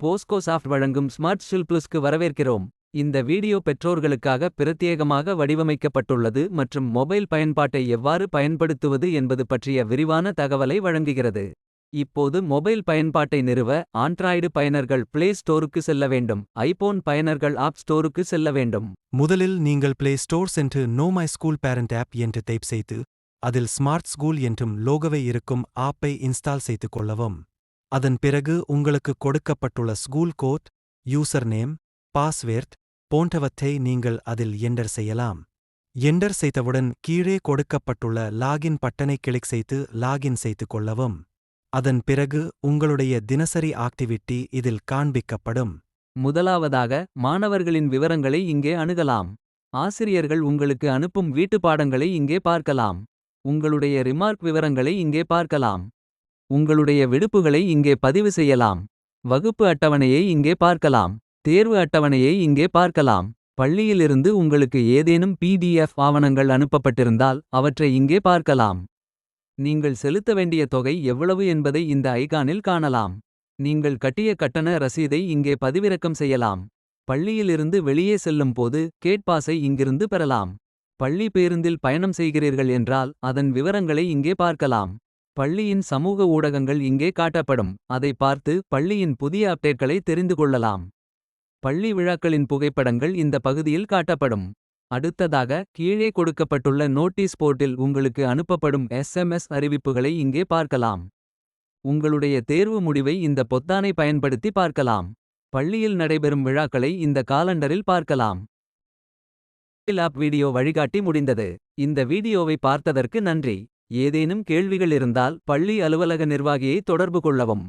Bosco soft வழங்கும் smart school ப்ளஸ்க்கு வரவேற்கிறோம். இந்த வீடியோ பெற்றோர்களுக்காக பிரத்யேகமாக வடிவமைக்கப்பட்டுள்ளது மற்றும் மொபைல் பயன்பாட்டை எவ்வாறு பயன்படுத்துவது என்பது பற்றிய விரிவான தகவலை வழங்குகிறது. இப்போது மொபைல் பயன்பாட்டை நிறுவ ஆண்ட்ராய்டு பயனர்கள் பிளே ஸ்டோருக்கு செல்ல வேண்டும். ஐபோன் பயனர்கள் ஆப் ஸ்டோருக்கு செல்ல வேண்டும். முதலில் நீங்கள் பிளே ஸ்டோர் சென்று know my school parent app என்று டைப் செய்து அதில் ஸ்மார்ட் ஸ்கூல் என்றும் லோகோவை இருக்கும் ஆப்பை இன்ஸ்டால் செய்து கொள்ளவும். அதன் பிறகு உங்களுக்கு கொடுக்கப்பட்டுள்ள school code, user name, password போன்றவற்றை நீங்கள் அதில் என்டர் செய்யலாம். என்டர் செய்தவுடன் கீழே கொடுக்கப்பட்டுள்ள லாகின் பட்டனை கிளிக் செய்து லாகின் செய்து கொள்ளவும். அதன் பிறகு உங்களுடைய தினசரி ஆக்டிவிட்டி இதில் காண்பிக்கப்படும். முதலாவதாக மாணவர்களின் விவரங்களை இங்கே அணுகலாம். ஆசிரியர்கள் உங்களுக்கு அனுப்பும் வீட்டுப்பாடங்களை இங்கே பார்க்கலாம். உங்களுடைய ரிமார்க் விவரங்களை இங்கே பார்க்கலாம். உங்களுடைய விடுப்புகளை இங்கே பதிவு செய்யலாம். வகுப்பு அட்டவணையை இங்கே பார்க்கலாம். தேர்வு அட்டவணையை இங்கே பார்க்கலாம். பள்ளியிலிருந்து உங்களுக்கு ஏதேனும் PDF ஆவணங்கள் அனுப்பப்பட்டிருந்தால் அவற்றை இங்கே பார்க்கலாம். நீங்கள் செலுத்த வேண்டிய தொகை எவ்வளவு என்பதை இந்த ஐகானில் காணலாம். நீங்கள் கட்டிய கட்டண ரசீதை இங்கே பதிவிறக்கம் செய்யலாம். பள்ளியிலிருந்து வெளியே செல்லும் போது கேட் பாஸை இங்கிருந்து பெறலாம். பள்ளி பேருந்தில் பயணம் செய்கிறீர்கள் என்றால் அதன் விவரங்களை இங்கே பார்க்கலாம். பள்ளியின் சமூக ஊடகங்கள் இங்கே காட்டப்படும். அதை பார்த்து பள்ளியின் புதிய அப்டேட்களை தெரிந்து கொள்ளலாம். பள்ளி விழாக்களின் புகைப்படங்கள் இந்த பகுதியில் காட்டப்படும். அடுத்ததாக கீழே கொடுக்கப்பட்டுள்ள நோட்டீஸ் போர்ட்டில் உங்களுக்கு அனுப்பப்படும் SMS அறிவிப்புகளை இங்கே பார்க்கலாம். உங்களுடைய தேர்வு முடிவை இந்த பொத்தானை பயன்படுத்தி பார்க்கலாம். பள்ளியில் நடைபெறும் விழாக்களை இந்த காலண்டரில் பார்க்கலாம். ஆப் வீடியோ வழிகாட்டி முடிந்தது. இந்த வீடியோவை பார்த்ததற்கு நன்றி. ஏதேனும் கேள்விகள் இருந்தால் பள்ளி அலுவலக நிர்வாகியை தொடர்பு கொள்ளவும்.